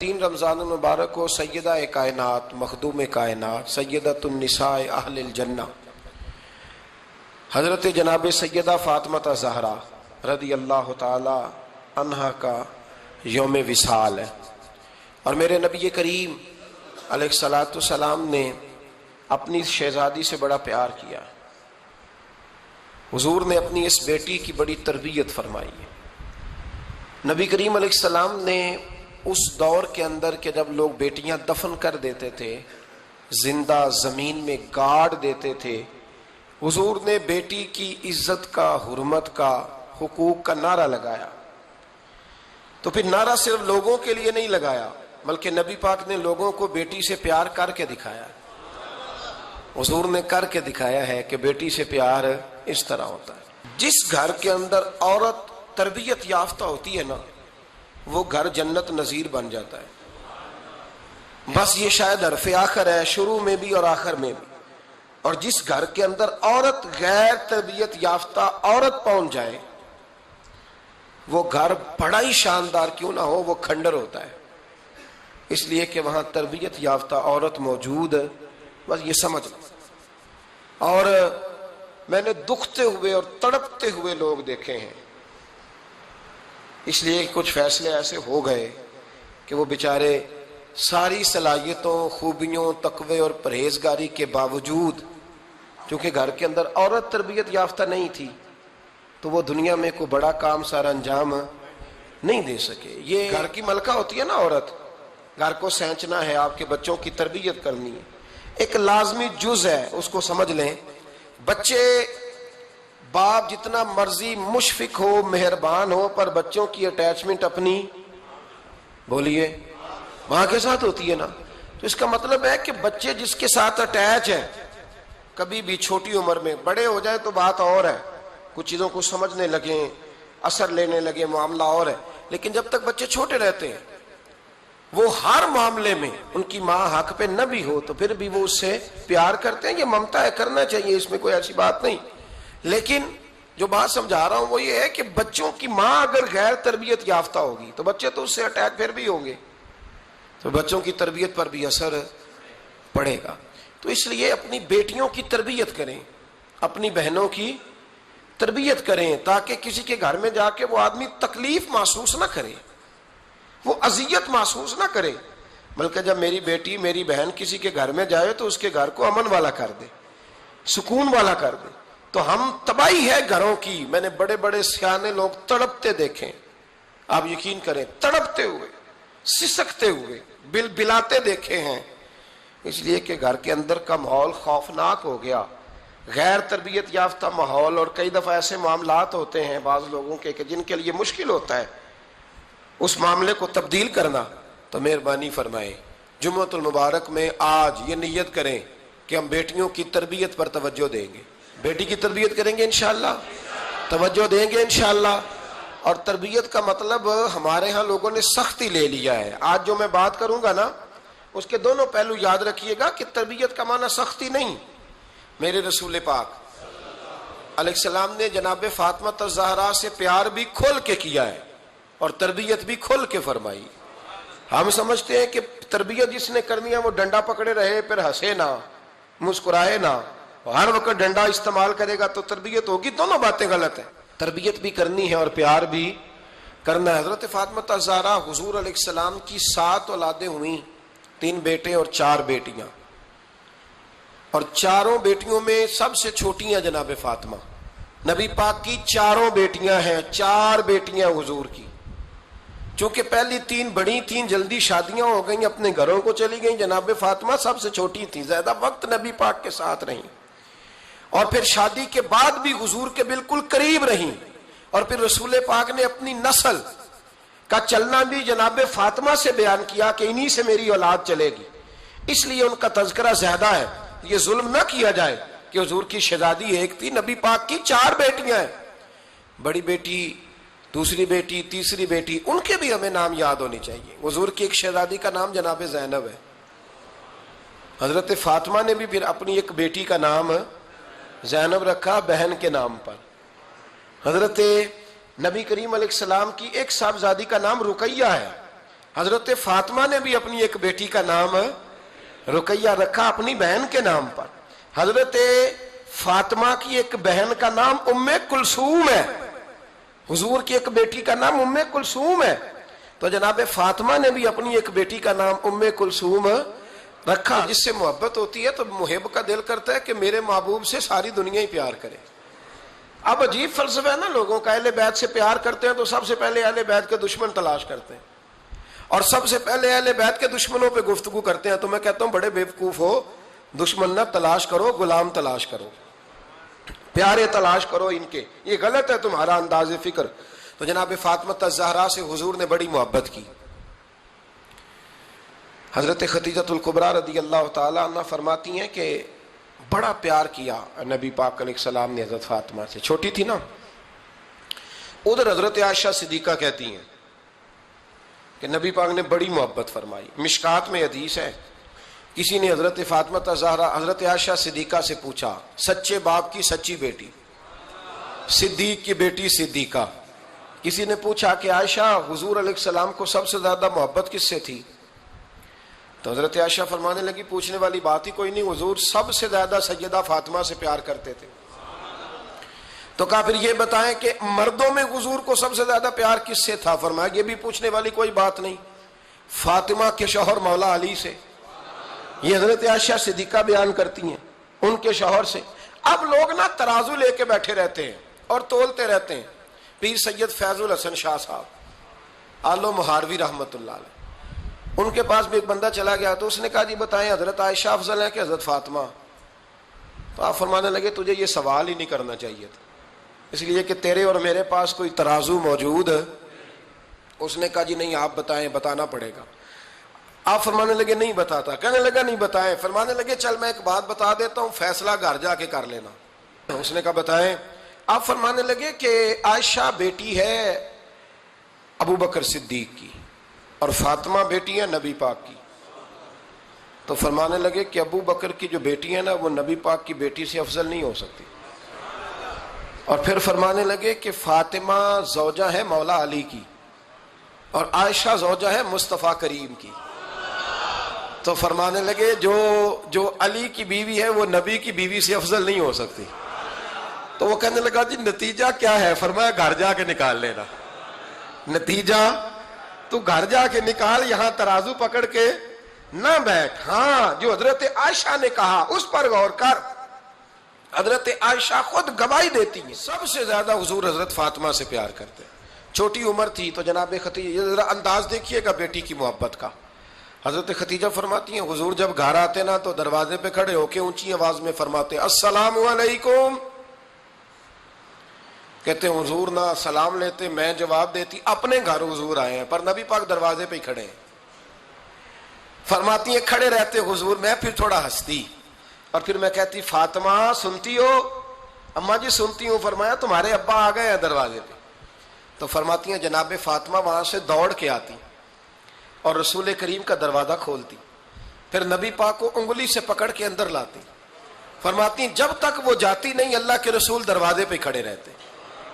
تین رمضان المبارک کو سیدہ کائنات مخدوم کائنات سیدۃ النساء اہل الجنہ حضرت جناب سیدہ فاطمہ زہرا رضی اللہ تعالی عنہا کا یوم وصال ہے، اور میرے نبی کریم علیہ الصلاۃ والسلام نے اپنی شہزادی سے بڑا پیار کیا۔ حضور نے اپنی اس بیٹی کی بڑی تربیت فرمائی ہے۔ نبی کریم علیہ السلام نے اس دور کے اندر کہ جب لوگ بیٹیاں دفن کر دیتے تھے، زندہ زمین میں گاڑ دیتے تھے، حضور نے بیٹی کی عزت کا، حرمت کا، حقوق کا نعرہ لگایا۔ تو پھر نعرہ صرف لوگوں کے لیے نہیں لگایا، بلکہ نبی پاک نے لوگوں کو بیٹی سے پیار کر کے دکھایا۔ حضور نے کر کے دکھایا ہے کہ بیٹی سے پیار اس طرح ہوتا ہے۔ جس گھر کے اندر عورت تربیت یافتہ ہوتی ہے نا، وہ گھر جنت نظیر بن جاتا ہے۔ بس یہ شاید حرف آخر ہے، شروع میں بھی اور آخر میں بھی۔ اور جس گھر کے اندر عورت غیر تربیت یافتہ عورت پہنچ جائے، وہ گھر بڑا ہی شاندار کیوں نہ ہو، وہ کھنڈر ہوتا ہے، اس لیے کہ وہاں تربیت یافتہ عورت موجود ہے۔ بس یہ سمجھ لو۔ اور میں نے دکھتے ہوئے اور تڑپتے ہوئے لوگ دیکھے ہیں، اس لیے کچھ فیصلے ایسے ہو گئے کہ وہ بیچارے ساری صلاحیتوں، خوبیوں، تقوی اور پرہیزگاری کے باوجود، چونکہ گھر کے اندر عورت تربیت یافتہ نہیں تھی، تو وہ دنیا میں کوئی بڑا کام سارا انجام نہیں دے سکے۔ یہ گھر کی ملکہ ہوتی ہے نا عورت، گھر کو سینچنا ہے، آپ کے بچوں کی تربیت کرنی ہے، ایک لازمی جز ہے، اس کو سمجھ لیں۔ بچے باپ جتنا مرضی مشفق ہو، مہربان ہو، پر بچوں کی اٹیچمنٹ اپنی بولیے ماں کے ساتھ ہوتی ہے نا۔ تو اس کا مطلب ہے کہ بچے جس کے ساتھ اٹیچ ہیں، کبھی بھی چھوٹی عمر میں، بڑے ہو جائیں تو بات اور ہے، کچھ چیزوں کو سمجھنے لگیں، اثر لینے لگے، معاملہ اور ہے، لیکن جب تک بچے چھوٹے رہتے ہیں، وہ ہر معاملے میں ان کی ماں حق پہ نہ بھی ہو تو پھر بھی وہ اس سے پیار کرتے ہیں۔ یہ ممتا ہے، کرنا چاہیے، اس میں کوئی ایسی بات نہیں۔ لیکن جو بات سمجھا رہا ہوں وہ یہ ہے کہ بچوں کی ماں اگر غیر تربیت یافتہ ہوگی تو بچے تو اس سے اٹیچ پھر بھی ہوں گے، تو بچوں کی تربیت پر بھی اثر پڑے گا۔ تو اس لیے اپنی بیٹیوں کی تربیت کریں، اپنی بہنوں کی تربیت کریں، تاکہ کسی کے گھر میں جا کے وہ آدمی تکلیف محسوس نہ کرے، وہ اذیت محسوس نہ کرے، بلکہ جب میری بیٹی، میری بہن کسی کے گھر میں جائے تو اس کے گھر کو امن والا کر دے، سکون والا کر دے۔ تو ہم تباہی ہے گھروں کی، میں نے بڑے بڑے سیانے لوگ تڑپتے دیکھیں، آپ یقین کریں، تڑپتے ہوئے، سسکتے ہوئے، بل بلاتے دیکھے ہیں، اس لیے کہ گھر کے اندر کا ماحول خوفناک ہو گیا، غیر تربیت یافتہ ماحول۔ اور کئی دفعہ ایسے معاملات ہوتے ہیں بعض لوگوں کے کہ جن کے لیے مشکل ہوتا ہے اس معاملے کو تبدیل کرنا۔ تو مہربانی فرمائیں، جمعۃ المبارک میں آج یہ نیت کریں کہ ہم بیٹیوں کی تربیت پر توجہ دیں گے، بیٹی کی تربیت کریں گے انشاءاللہ، توجہ دیں گے انشاءاللہ۔ اور تربیت کا مطلب ہمارے ہاں لوگوں نے سختی لے لیا ہے۔ آج جو میں بات کروں گا نا، اس کے دونوں پہلو یاد رکھیے گا کہ تربیت کا معنی سختی نہیں۔ میرے رسول پاک علیہ السلام نے جناب فاطمہ زہرا سے پیار بھی کھول کے کیا ہے اور تربیت بھی کھول کے فرمائی۔ ہم سمجھتے ہیں کہ تربیت جس نے کرنی ہے وہ ڈنڈا پکڑے رہے، پھر ہنسے نہ، مسکرائے نہ، ہر وقت ڈنڈا استعمال کرے گا تو تربیت ہوگی۔ دونوں باتیں غلط ہیں، تربیت بھی کرنی ہے اور پیار بھی کرنا ہے۔ حضرت فاطمہ زہرا حضور علیہ السلام کی 7 اولادیں ہوئیں، 3 بیٹے اور 4 بیٹیاں، اور چاروں بیٹیوں میں سب سے چھوٹی ہیں جناب فاطمہ۔ نبی پاک کی 4 بیٹیاں ہیں، 4 بیٹیاں حضور کی، چونکہ پہلی 3 بڑی تھیں، جلدی شادیاں ہو گئیں، اپنے گھروں کو چلی گئیں، جناب فاطمہ سب سے چھوٹی تھیں، زیادہ وقت نبی پاک کے ساتھ رہیں، اور پھر شادی کے بعد بھی حضور کے بالکل قریب رہیں، اور پھر رسول پاک نے اپنی نسل کا چلنا بھی جناب فاطمہ سے بیان کیا کہ انہی سے میری اولاد چلے گی، اس لیے ان کا تذکرہ زیادہ ہے۔ یہ ظلم نہ کیا جائے کہ حضور کی شہزادی ایک تھی، نبی پاک کی 4 بیٹیاں ہیں، بڑی بیٹی، دوسری بیٹی، تیسری بیٹی، ان کے بھی ہمیں نام یاد ہونے چاہیے۔ حضور کی ایک شہزادی کا نام جناب زینب ہے، حضرت فاطمہ نے بھی پھر اپنی ایک بیٹی کا نام زینب رکھا بہن کے نام پر۔ حضرت نبی کریم علیہ السلام کی ایک صاحبزادی کا نام رقیہ ہے، حضرت فاطمہ نے بھی اپنی ایک بیٹی کا نام رقیہ رکھا اپنی بہن کے نام پر. حضرت فاطمہ کی ایک بہن کا نام ام کلثوم ہے, حضور کی ایک بیٹی کا نام ام کلثوم ہے. تو جناب فاطمہ نے بھی اپنی ایک بیٹی کا نام ام کلثوم رکھا. جس سے محبت ہوتی ہے تو محب کا دل کرتا ہے کہ میرے محبوب سے ساری دنیا ہی پیار کرے. اب عجیب فلسفہ ہے نا لوگوں کا, اہل بیت سے پیار کرتے ہیں تو سب سے پہلے اہل بیت کے دشمن تلاش کرتے ہیں, اور سب سے پہلے اہل بیت کے دشمنوں پہ گفتگو کرتے ہیں. تو میں کہتا ہوں بڑے بیوقوف ہو, دشمن نہ تلاش کرو, غلام تلاش کرو, پیارے تلاش کرو ان کے. یہ غلط ہے تمہارا انداز فکر. تو جناب فاطمہ الزہرا سے حضور نے بڑی محبت کی. حضرت خدیجہ الکبریٰ رضی اللہ تعالی عنہ فرماتی ہیں کہ بڑا پیار کیا نبی پاک علیہ السلام نے حضرت فاطمہ سے. چھوٹی تھی نا. ادھر حضرت عائشہ صدیقہ کہتی ہیں کہ نبی پاک نے بڑی محبت فرمائی. مشکات میں حدیث ہے, کسی نے حضرت فاطمہ الزہرا حضرت عائشہ صدیقہ سے پوچھا, سچے باپ کی سچی بیٹی, صدیق کی بیٹی صدیقہ. کسی نے پوچھا کہ عائشہ حضور علیہ السلام کو سب سے زیادہ محبت کس سے تھی؟ تو حضرت عائشہ فرمانے لگی پوچھنے والی بات ہی کوئی نہیں, حضور سب سے زیادہ سیدہ فاطمہ سے پیار کرتے تھے. تو کہا پھر یہ بتائیں کہ مردوں میں حضور کو سب سے زیادہ پیار کس سے تھا؟ فرمایا یہ بھی پوچھنے والی کوئی بات نہیں, فاطمہ کے شوہر مولا علی سے. یہ حضرت عائشہ صدیقہ بیان کرتی ہیں ان کے شوہر سے. اب لوگ نا ترازو لے کے بیٹھے رہتے ہیں اور تولتے رہتے ہیں. پیر سید فیض الحسن شاہ صاحب آلو مہاروی رحمت اللہ علیہ, ان کے پاس بھی ایک بندہ چلا گیا تو اس نے کہا جی بتائیں حضرت عائشہ افضل ہے کہ حضرت فاطمہ؟ تو آپ فرمانے لگے تجھے یہ سوال ہی نہیں کرنا چاہیے تھا, اس لیے کہ تیرے اور میرے پاس کوئی ترازو موجود ہے. اس نے کہا جی نہیں آپ بتائیں, بتانا پڑے گا. آپ فرمانے لگے نہیں بتاتا. کہنے لگا نہیں بتائیں. فرمانے لگے چل میں ایک بات بتا دیتا ہوں, فیصلہ گھر جا کے کر لینا. اس نے کہا بتائیں. آپ فرمانے لگے کہ عائشہ بیٹی ہے ابو بکر صدیق کی اور فاطمہ بیٹی ہے نبی پاک کی. تو فرمانے لگے کہ ابو بکر کی جو بیٹی ہے نا وہ نبی پاک کی بیٹی سے افضل نہیں ہو سکتی. اور پھر فرمانے لگے کہ فاطمہ زوجہ ہے مولا علی کی اور عائشہ زوجہ ہے مصطفیٰ کریم کی. تو فرمانے لگے جو علی کی بیوی ہے وہ نبی کی بیوی سے افضل نہیں ہو سکتی. تو وہ کہنے لگا جی نتیجہ کیا ہے؟ فرمایا گھر جا کے نکال لینا. نتیجہ تو گھر جا کے نکال, یہاں ترازو پکڑ کے نہ بیٹھ. ہاں جو حضرت عائشہ نے کہا اس پر غور کر. حضرت عائشہ خود گواہی دیتی ہیں سب سے زیادہ حضور حضرت فاطمہ سے پیار کرتے. چھوٹی عمر تھی تو جناب خدیجہ, ذرا انداز دیکھیے گا بیٹی کی محبت کا. حضرت خدیجہ فرماتی ہیں حضور جب گھر آتے نا تو دروازے پہ کھڑے ہو کے اونچی آواز میں فرماتے السلام علیکم. کہتے ہیں حضور نہ سلام لیتے, میں جواب دیتی. اپنے گھر حضور آئے ہیں پر نبی پاک دروازے پہ ہی کھڑے ہیں. فرماتی ہیں کھڑے رہتے حضور, میں پھر تھوڑا ہنستی اور پھر میں کہتی فاطمہ سنتی ہو؟ اماں جی سنتی ہوں. فرمایا تمہارے ابا آ گئے ہیں دروازے پہ. تو فرماتی ہیں جناب فاطمہ وہاں سے دوڑ کے آتی اور رسول کریم کا دروازہ کھولتی, پھر نبی پاک کو انگلی سے پکڑ کے اندر لاتی. فرماتی ہیں جب تک وہ جاتی نہیں اللہ کے رسول دروازے پہ کھڑے رہتے.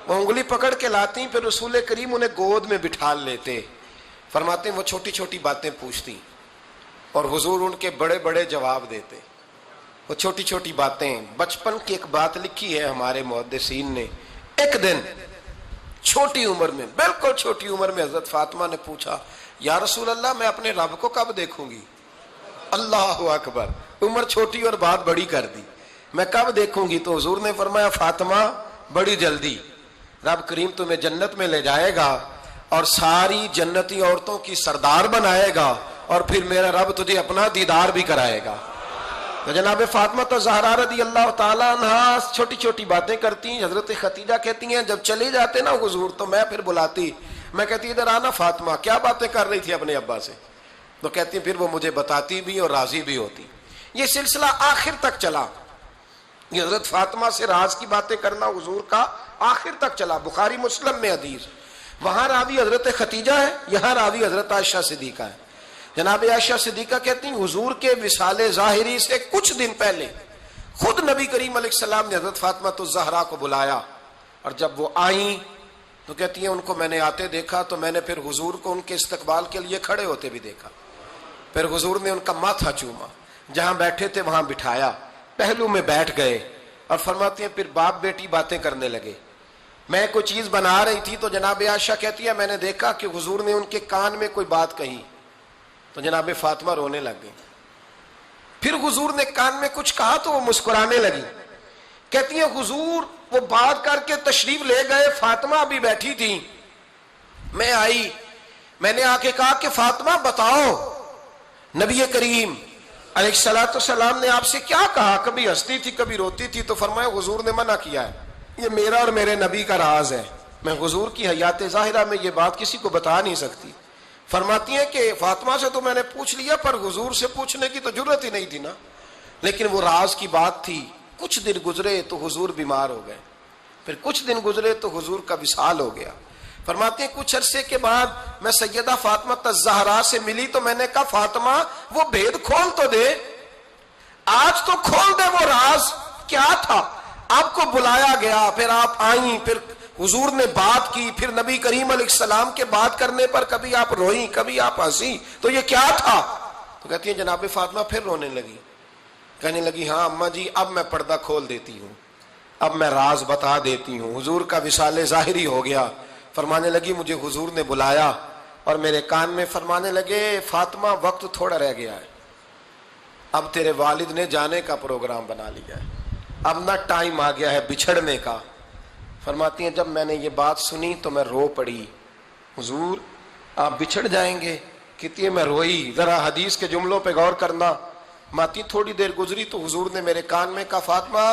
وہ انگلی پکڑ کے لاتی, پھر رسول کریم انہیں گود میں بٹھا لیتے. فرماتے ہیں وہ چھوٹی چھوٹی باتیں پوچھتی اور حضور ان کے بڑے بڑے جواب دیتے. وہ چھوٹی چھوٹی باتیں, بچپن کی ایک بات لکھی ہے ہمارے محدثین نے. ایک دن چھوٹی عمر میں, بالکل چھوٹی عمر میں حضرت فاطمہ نے پوچھا یا رسول اللہ میں اپنے رب کو کب دیکھوں گی؟ اللہ اکبر, عمر چھوٹی اور بات بڑی کر دی. میں کب دیکھوں گی؟ تو حضور نے فرمایا فاطمہ بڑی جلدی. رب کریم تمہیں جنت میں لے جائے گا اور ساری جنتی عورتوں کی سردار بنائے گا اور پھر میرا رب تجھے اپنا دیدار بھی کرائے گا. تو جناب فاطمہ الزہرا رضی اللہ تعالیٰ عنہا چھوٹی چھوٹی باتیں کرتی ہیں. حضرت خدیجہ کہتی ہیں جب چلے جاتے نا حضور تو میں پھر بلاتی, میں کہتی ادھر آنا فاطمہ, کیا باتیں کر رہی تھی اپنے ابا سے؟ تو کہتی پھر وہ مجھے بتاتی بھی اور راضی بھی ہوتی. یہ سلسلہ آخر تک چلا. یہ حضرت فاطمہ سے راز کی باتیں کرنا حضور کا آخر تک چلا. بخاری مسلم میں حدیث, وہاں راوی حضرت خدیجہ ہے, یہاں راوی حضرت عائشہ صدیقہ ہے. جناب عائشہ صدیقہ کہتی ہیں حضور کے وصال ظاہری سے کچھ دن پہلے خود نبی کریم علیہ السلام نے حضرت فاطمہ الزہرا کو بلایا اور جب وہ آئیں تو کہتی ہیں ان کو میں نے آتے دیکھا تو میں نے پھر حضور کو ان کے استقبال کے لیے کھڑے ہوتے بھی دیکھا. پھر حضور نے ان کا ماتھا چوما, جہاں بیٹھے تھے وہاں بٹھایا, پہلو میں بیٹھ گئے, اور فرماتے ہیں پھر باپ بیٹی باتیں کرنے لگے. میں کوئی چیز بنا رہی تھی تو جناب عائشہ کہتی ہے میں نے دیکھا کہ حضور نے ان کے کان میں کوئی بات کہی تو جناب فاطمہ رونے لگ گئی. پھر حضور نے کان میں کچھ کہا تو وہ مسکرانے لگی. کہتی ہیں حضور وہ بات کر کے تشریف لے گئے, فاطمہ بھی بیٹھی تھی, میں آئی, میں نے آ کے کہا کہ فاطمہ بتاؤ نبی کریم علیہ الصلوۃ والسلام نے آپ سے کیا کہا, کبھی ہنستی تھی کبھی روتی تھی. تو فرمایا حضور نے منع کیا ہے, یہ میرا اور میرے نبی کا راز ہے, میں حضور کی حیات ظاہرہ میں یہ بات کسی کو بتا نہیں سکتی. فرماتی ہیں کہ فاطمہ سے تو میں نے پوچھ لیا پر حضور سے پوچھنے کی تو جرت ہی نہیں تھی نا, لیکن وہ راز کی بات تھی. کچھ دن گزرے تو حضور بیمار ہو گئے, پھر کچھ دن گزرے تو حضور کا وصال ہو گیا. فرماتے ہیں کچھ عرصے کے بعد میں سیدہ فاطمہ الزہرا سے ملی تو میں نے کہا فاطمہ وہ بھید کھول تو دے, آج تو کھول دے وہ راز کیا تھا. آپ کو بلایا گیا, پھر آپ آئیں, پھر حضور نے بات کی, پھر نبی کریم علیہ السلام کے بات کرنے پر کبھی آپ روئیں کبھی آپ ہنسی, تو یہ کیا تھا. تو کہتی ہیں جناب فاطمہ پھر رونے لگی, کہنے لگی ہاں اماں جی اب میں پردہ کھول دیتی ہوں, اب میں راز بتا دیتی ہوں. حضور کا وصال ظاہری ہو گیا. فرمانے لگی مجھے حضور نے بلایا اور میرے کان میں فرمانے لگے فاطمہ وقت تھوڑا رہ گیا ہے, اب تیرے والد نے جانے کا پروگرام بنا لیا ہے, اب نہ ٹائم آ گیا ہے بچھڑنے کا. فرماتی ہیں جب میں نے یہ بات سنی تو میں رو پڑی, حضور آپ بچھڑ جائیں گے. کہتی ہے میں روئی. ذرا حدیث کے جملوں پہ غور کرنا. ماتی تھوڑی دیر گزری تو حضور نے میرے کان میں کہا فاطمہ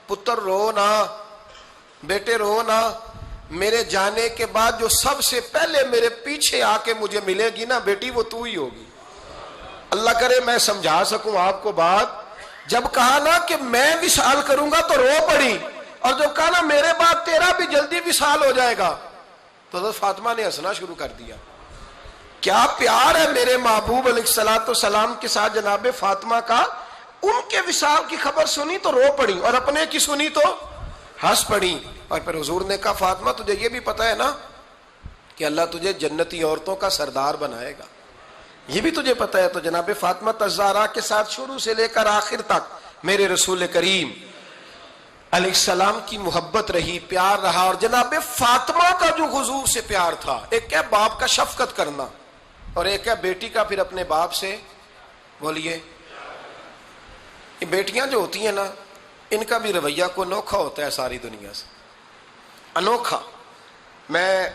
پتر رو نا, بیٹے رو نا, میرے جانے کے بعد جو سب سے پہلے میرے پیچھے آ کے مجھے ملے گی نا بیٹی وہ تو ہی ہوگی. اللہ کرے میں سمجھا سکوں آپ کو بات. جب کہا نا کہ میں وصال کروں گا تو رو پڑی, اور جو کہا نا میرے بعد تیرا بھی جلدی وصال ہو جائے گا تو حضرت فاطمہ نے ہنسنا شروع کر دیا. کیا پیار ہے میرے محبوب علیہ الصلوۃ والسلام کے ساتھ جناب فاطمہ کا. ان کے وصال کی خبر سنی تو رو پڑی اور اپنے کی سنی تو ہنس پڑی. اور پھر حضور نے کہا فاطمہ تجھے یہ بھی پتا ہے نا کہ اللہ تجھے جنتی عورتوں کا سردار بنائے گا, یہ بھی تجھے پتا ہے. تو جناب فاطمہ الزہرا کے ساتھ شروع سے لے کر آخر تک میرے رسول کریم علیہ السلام کی محبت رہی, پیار رہا. اور جناب فاطمہ کا جو حضور سے پیار تھا, ایک ہے باپ کا شفقت کرنا اور ایک ہے بیٹی کا پھر اپنے باپ سے, بولیے, یہ بیٹیاں جو ہوتی ہیں نا ان کا بھی رویہ کو انوکھا ہوتا ہے ساری دنیا سے, انوکھا. میں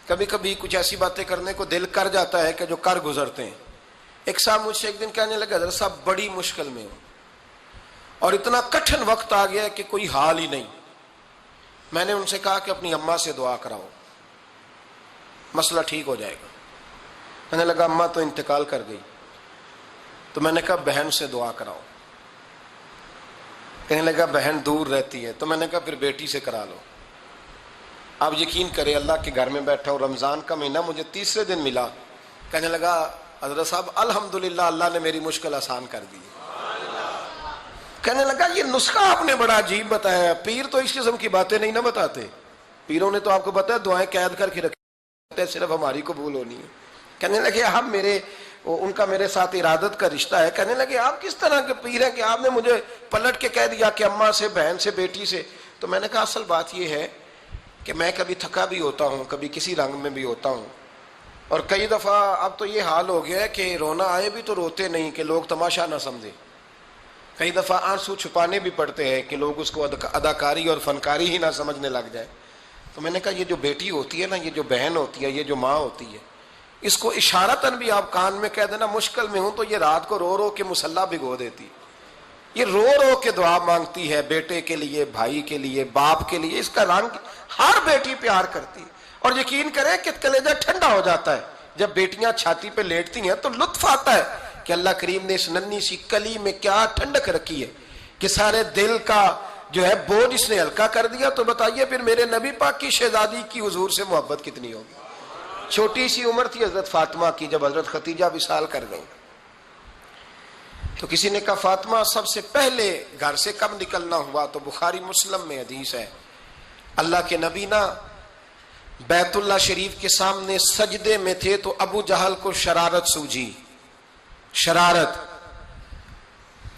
کبھی کبھی کچھ ایسی باتیں کرنے کو دل کر جاتا ہے کہ جو کر گزرتے ہیں. ایک صاحب مجھ سے ایک دن کہنے لگا حضرت صاحب بڑی مشکل میں ہوں اور اتنا کٹھن وقت آ گیا کہ کوئی حال ہی نہیں. میں نے ان سے کہا کہ اپنی اماں سے دعا کراؤ, مسئلہ ٹھیک ہو جائے گا. کہنے لگا اماں تو انتقال کر گئی. تو میں نے کہا بہن سے دعا کراؤ. کہنے لگا بہن دور رہتی ہے. تو میں نے کہا پھر بیٹی سے کرا لو. آپ یقین کریں اللہ کے گھر میں بیٹھا ہوں, رمضان کا مہینہ مجھے تیسرے دن ملا. کہنے لگا حضرت صاحب الحمدللہ اللہ نے میری مشکل آسان کر دی. کہنے لگا یہ نسخہ آپ نے بڑا عجیب بتایا, پیر تو اس قسم کی باتیں نہیں نہ بتاتے. پیروں نے تو آپ کو بتایا دعائیں قید کر کے رکھتے, صرف ہماری قبول ہونی ہے. کہنے لگے آپ ان کا میرے ساتھ ارادت کا رشتہ ہے. کہنے لگے آپ کس طرح کے پیر ہیں کہ آپ نے مجھے پلٹ کے کہہ دیا کہ اماں سے, بہن سے, بیٹی سے. تو میں نے کہا اصل بات یہ ہے کہ میں کبھی تھکا بھی ہوتا ہوں, کبھی کسی رنگ میں بھی ہوتا ہوں, اور کئی دفعہ اب تو یہ حال ہو گیا ہے کہ رونا آئے بھی تو روتے نہیں کہ لوگ تماشا نہ سمجھے. کئی دفعہ آنسو چھپانے بھی پڑتے ہیں کہ لوگ اس کو اداکاری اور فنکاری ہی نہ سمجھنے لگ جائے. تو میں نے کہا یہ جو بیٹی ہوتی ہے نا, یہ جو بہن ہوتی ہے, یہ جو ماں ہوتی ہے, اس کو اشارتاً بھی آپ کان میں کہہ دینا مشکل میں ہوں تو یہ رات کو رو رو کے مصلی بھگو دیتی. یہ رو رو کے دعا مانگتی ہے بیٹے کے لیے, بھائی کے لیے, باپ کے لیے. اس کا رنگ ہر بیٹی پیار کرتی ہے. اور یقین کریں کہ کلیجہ ٹھنڈا ہو جاتا ہے جب بیٹیاں چھاتی پہ لیٹتی ہیں تو لطف آتا ہے کہ اللہ کریم نے اس ننھی سی کلی میں کیا ٹھنڈک رکھی ہے کہ سارے دل کا جو ہے بوجھ اس نے ہلکا کر دیا. تو بتائیے پھر میرے نبی پاک کی شہزادی کی حضور سے محبت کتنی ہوگی. چھوٹی سی عمر تھی حضرت فاطمہ کی جب حضرت خدیجہ وصال کر گئی. تو کسی نے کہا فاطمہ سب سے پہلے گھر سے کب نکلنا ہوا؟ تو بخاری مسلم میں حدیث ہے اللہ کے نبی نا بیت اللہ شریف کے سامنے سجدے میں تھے تو ابو جہل کو شرارت سوجی، شرارت۔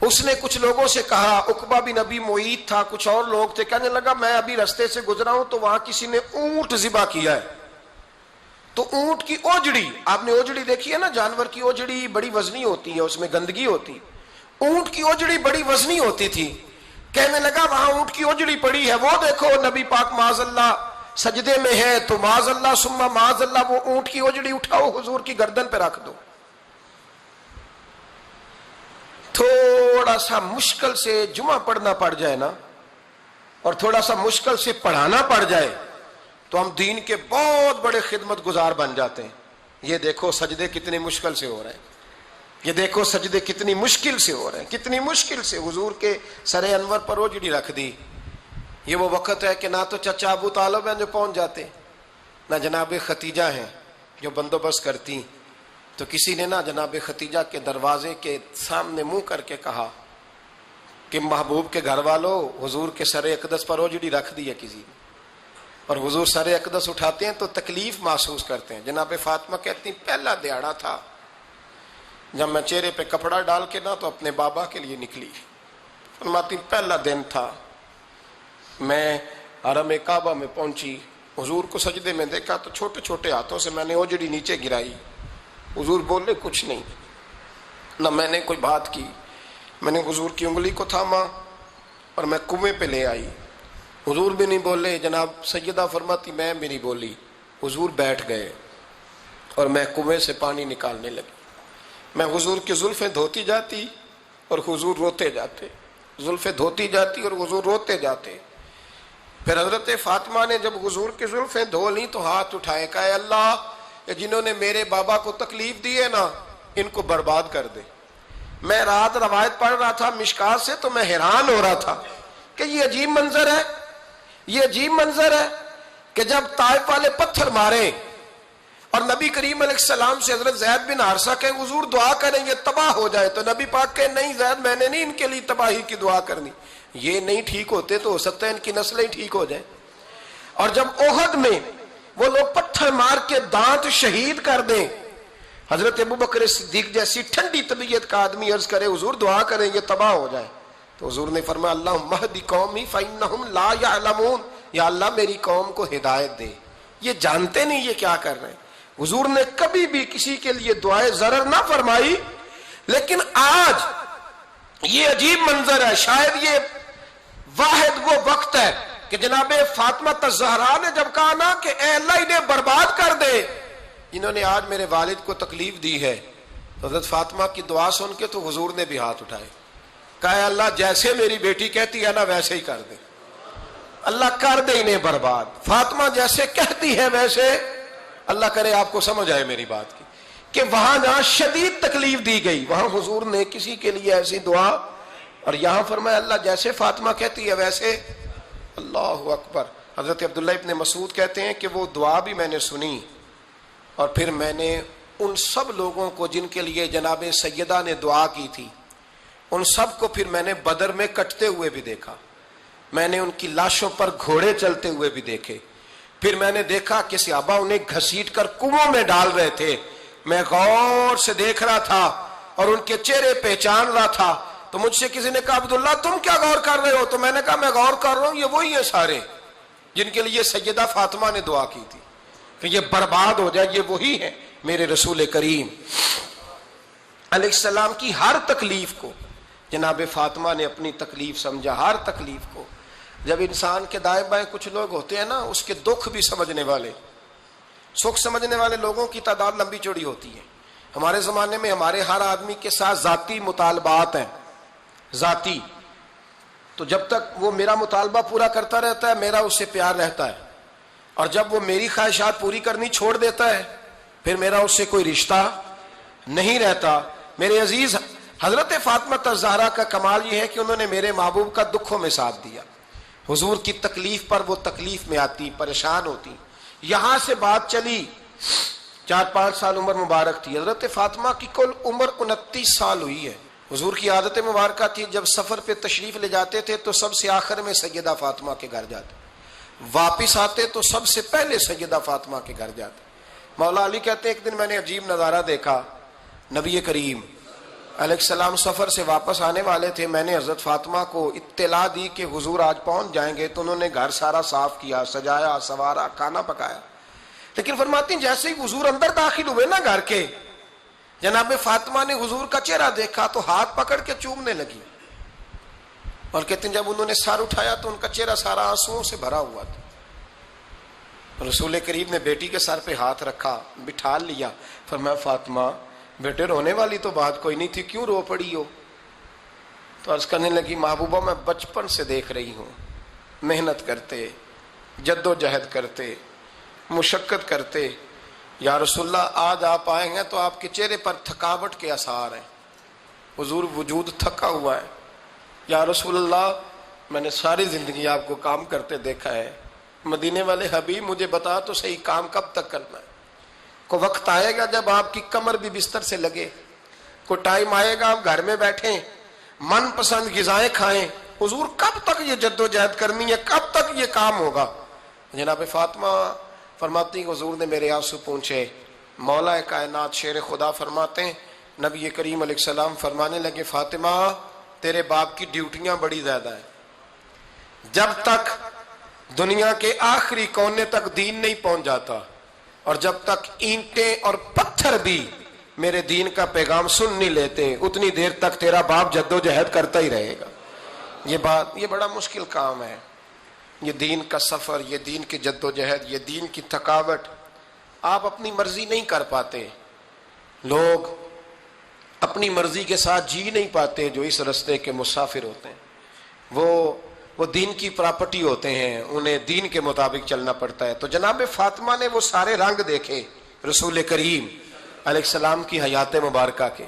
اس نے کچھ لوگوں سے کہا، عقبہ بن ابی معیط تھا، کچھ اور لوگ تھے، کہنے لگا میں ابھی رستے سے گزرا ہوں تو وہاں کسی نے اونٹ ذبح کیا ہے، تو اونٹ کی اوجڑی، آپ نے اوجڑی دیکھی ہے نا، جانور کی اوجڑی بڑی وزنی ہوتی ہے، اس میں گندگی ہوتی، اونٹ کی اوجڑی بڑی وزنی ہوتی تھی۔ کہنے لگا وہاں اونٹ کی اوجڑی پڑی ہے، وہ دیکھو نبی پاک معاذ اللہ سجدے میں ہے، تو معاذ اللہ ثم معاذ اللہ وہ اونٹ کی اوجڑی اٹھاؤ حضور کی گردن پہ رکھ دو۔ تھوڑا سا مشکل سے جمعہ پڑھنا پڑ جائے نا، اور تھوڑا سا مشکل سے پڑھانا پڑ جائے تو ہم دین کے بہت بڑے خدمت گزار بن جاتے ہیں۔ یہ دیکھو سجدے کتنی مشکل سے ہو رہے ہیں، یہ دیکھو سجدے کتنی مشکل سے ہو رہے ہیں، کتنی مشکل سے حضور کے سر انور پر اوجڑی رکھ دی۔ یہ وہ وقت ہے کہ نہ تو چچا ابو طالب ہیں جو پہنچ جاتے، نہ جناب ختیجہ ہیں جو بندوبست کرتی، تو کسی نے نہ جناب ختیجہ کے دروازے کے سامنے منہ کر کے کہا کہ محبوب کے گھر والوں حضور کے سر اقدس پر اوجڑی رکھ دی ہے کسی نے، اور حضور سر اقدس اٹھاتے ہیں تو تکلیف محسوس کرتے ہیں۔ جناب فاطمہ کہتی پہلا دیہڑا تھا جب میں چہرے پہ کپڑا ڈال کے نہ تو اپنے بابا کے لیے نکلی، فرماتی پہلا دن تھا، میں حرم کعبہ میں پہنچی، حضور کو سجدے میں دیکھا تو چھوٹے چھوٹے ہاتھوں سے میں نے اوجڑی نیچے گرائی، حضور بولے کچھ نہیں، نہ میں نے کوئی بات کی، میں نے حضور کی انگلی کو تھاما اور میں کنویں پہ لے آئی، حضور بھی نہیں بولے، جناب سیدہ فرماتی میں بھی نہیں بولی، حضور بیٹھ گئے اور میں کنویں سے پانی نکالنے لگی، میں حضور کی زلفیں دھوتی جاتی اور حضور روتے جاتے، زلفیں دھوتی جاتی اور حضور روتے جاتے۔ پھر حضرت فاطمہ نے جب حضور کی زلفیں دھو لیں تو ہاتھ اٹھائے، کہا اے اللہ جنہوں نے میرے بابا کو تکلیف دی ہے نا ان کو برباد کر دے۔ میں رات روایت پڑھ رہا تھا مشکات سے تو میں حیران ہو رہا تھا کہ یہ عجیب منظر ہے، یہ عجیب منظر ہے کہ جب طائف والے پتھر مارے اور نبی کریم علیہ السلام سے حضرت زید بن حارثہ کہیں حضور دعا کریں یہ تباہ ہو جائے، تو نبی پاک کہیں نہیں زید میں نے نہیں ان کے لیے تباہی کی دعا کرنی، یہ نہیں ٹھیک ہوتے تو ہو سکتا ہے ان کی نسلیں ٹھیک ہو جائیں۔ اور جب احد میں وہ لوگ پتھر مار کے دانت شہید کر دیں، حضرت ابوبکر صدیق جیسی ٹھنڈی طبیعت کا آدمی عرض کرے حضور دعا کریں یہ تباہ ہو جائے، تو حضور نے فرمایا اللہم اہد قومی فإنہم لا یعلمون، یا اللہ میری قوم کو ہدایت دے، یہ جانتے نہیں یہ کیا کر رہے ہیں۔ حضور نے کبھی بھی کسی کے لیے دعائے ضرر نہ فرمائی، لیکن آج یہ عجیب منظر ہے، شاید یہ واحد وہ وقت ہے کہ جناب فاطمہ الزہرا نے جب کہا نا کہ اے اللہ انہیں برباد کر دے انہوں نے آج میرے والد کو تکلیف دی ہے، تو حضرت فاطمہ کی دعا سن کے تو حضور نے بھی ہاتھ اٹھائے، کہا اے اللہ جیسے میری بیٹی کہتی ہے نا ویسے ہی کر دے، اللہ کر دے انہیں برباد، فاطمہ جیسے کہتی ہے ویسے، اللہ کرے آپ کو سمجھ آئے میری بات کی کہ وہاں جہاں شدید تکلیف دی گئی وہاں حضور نے کسی کے لیے ایسی دعا، اور یہاں فرمایا اللہ جیسے فاطمہ کہتی ہے ویسے، اللہ اکبر۔ حضرت عبداللہ ابن مسعود کہتے ہیں کہ وہ دعا بھی میں نے سنی، اور پھر میں نے ان سب لوگوں کو جن کے لیے جناب سیدہ نے دعا کی تھی ان سب کو پھر میں نے بدر میں کٹتے ہوئے بھی دیکھا، میں نے ان کی لاشوں پر گھوڑے چلتے ہوئے بھی دیکھے، پھر میں نے دیکھا کہ صحابہ انہیں گھسیٹ کر کنووں میں ڈال رہے تھے، میں غور سے دیکھ رہا تھا اور ان کے چہرے پہچان رہا تھا، تو مجھ سے کسی نے کہا عبداللہ تم کیا غور کر رہے ہو؟ تو میں نے کہا میں غور کر رہا ہوں یہ وہی ہیں سارے جن کے لیے سیدہ فاطمہ نے دعا کی تھی کہ یہ برباد ہو جائے، یہ وہی ہیں میرے رسول کریم علیہ السلام کی ہر تکلیف کو جناب فاطمہ نے اپنی تکلیف سمجھا، ہر تکلیف کو۔ جب انسان کے دائیں بائیں کچھ لوگ ہوتے ہیں نا اس کے دکھ بھی سمجھنے والے، سکھ سمجھنے والے لوگوں کی تعداد لمبی چوڑی ہوتی ہے۔ ہمارے زمانے میں ہمارے ہر آدمی کے ساتھ ذاتی مطالبات ہیں، ذاتی، تو جب تک وہ میرا مطالبہ پورا کرتا رہتا ہے میرا اس سے پیار رہتا ہے، اور جب وہ میری خواہشات پوری کرنی چھوڑ دیتا ہے پھر میرا اس سے کوئی رشتہ نہیں رہتا۔ میرے عزیز حضرت فاطمہ الزہرا کا کمال یہ ہے کہ انہوں نے میرے محبوب کا دکھوں میں ساتھ دیا، حضور کی تکلیف پر وہ تکلیف میں آتی، پریشان ہوتی۔ یہاں سے بات چلی 4-5 سال عمر مبارک تھی، حضرت فاطمہ کی کل عمر 29 سال ہوئی ہے۔ حضور کی عادت مبارکہ تھی جب سفر پہ تشریف لے جاتے تھے تو سب سے آخر میں سیدہ فاطمہ کے گھر جاتے، واپس آتے تو سب سے پہلے سیدہ فاطمہ کے گھر جاتے. مولا علی کہتے ہیں ایک دن میں نے عجیب نظارہ دیکھا. نبی کریم علیہ السلام سفر سے واپس آنے والے تھے. میں نے حضرت فاطمہ کو اطلاع دی کہ حضور آج پہنچ جائیں گے, تو انہوں نے گھر سارا صاف کیا, سجایا, سنوارا, کھانا پکایا. لیکن فرماتی ہیں جیسے ہی حضور اندر داخل ہوئے نا گھر کے, جناب فاطمہ نے حضور کا چہرہ دیکھا تو ہاتھ پکڑ کے چومنے لگی. اور کہتے ہیں جب انہوں نے سر اٹھایا تو ان کا چہرہ سارا آنسوؤں سے بھرا ہوا تھا. رسول کریم نے بیٹی کے سر پہ ہاتھ رکھا, بٹھا لیا. فرمایا فاطمہ بیٹے رونے والی تو بات کوئی نہیں تھی, کیوں رو پڑی ہو؟ تو عرض کرنے لگی محبوبہ میں بچپن سے دیکھ رہی ہوں, محنت کرتے, جد و جہد کرتے, مشقت کرتے. یا رسول اللہ آج آپ آئے ہیں تو آپ کے چہرے پر تھکاوٹ کے آثار ہیں, حضور وجود تھکا ہوا ہے. یا رسول اللہ میں نے ساری زندگی آپ کو کام کرتے دیکھا ہے, مدینے والے حبیب مجھے بتا تو صحیح کام کب تک کرنا ہے؟ کو وقت آئے گا جب آپ کی کمر بھی بستر سے لگے, کو ٹائم آئے گا آپ گھر میں بیٹھیں, من پسند غذائیں کھائیں. حضور کب تک یہ جد و جہد کرنی ہے, کب تک یہ کام ہوگا؟ جناب فاطمہ فرماتی حضور نے میرے آنسو پوچھے. مولا کائنات شیر خدا فرماتے ہیں نبی کریم علیہ السلام فرمانے لگے فاطمہ تیرے باپ کی ڈیوٹیاں بڑی زیادہ ہیں. جب تک دنیا کے آخری کونے تک دین نہیں پہنچ جاتا, اور جب تک اینٹیں اور پتھر بھی میرے دین کا پیغام سن نہیں لیتے, اتنی دیر تک تیرا باپ جد و جہد کرتا ہی رہے گا. یہ بڑا مشکل کام ہے. یہ دین کا سفر, یہ دین کی جد و جہد, یہ دین کی تھکاوٹ آپ اپنی مرضی نہیں کر پاتے. لوگ اپنی مرضی کے ساتھ جی نہیں پاتے جو اس رستے کے مسافر ہوتے ہیں. وہ دین کی پراپرٹی ہوتے ہیں, انہیں دین کے مطابق چلنا پڑتا ہے. تو جناب فاطمہ نے وہ سارے رنگ دیکھے رسول کریم علیہ السلام کی حیات مبارکہ کے.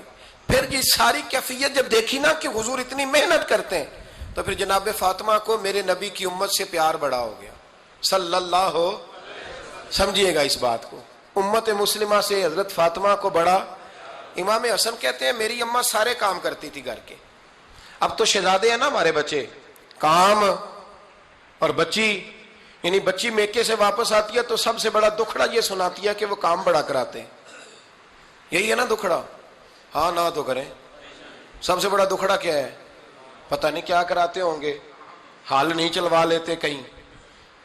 پھر یہ ساری کیفیت جب دیکھی نا کہ حضور اتنی محنت کرتے ہیں, تو پھر جناب فاطمہ کو میرے نبی کی امت سے پیار بڑا ہو گیا صلی اللہ ہو. سمجھیے گا اس بات کو, امت مسلمہ سے حضرت فاطمہ کو بڑا. امام حسن کہتے ہیں میری اماں سارے کام کرتی تھی گھر کے. اب تو شہزادے ہیں نا ہمارے بچے, کام اور بچی, یعنی بچی میکے سے واپس آتی ہے تو سب سے بڑا دکھڑا یہ سناتی ہے کہ وہ کام بڑا کراتے ہیں. یہی ہے نا دکھڑا؟ ہاں نہ تو کریں. سب سے بڑا دکھڑا کیا ہے؟ پتہ نہیں کیا کراتے ہوں گے, ہال نہیں چلوا لیتے کہیں,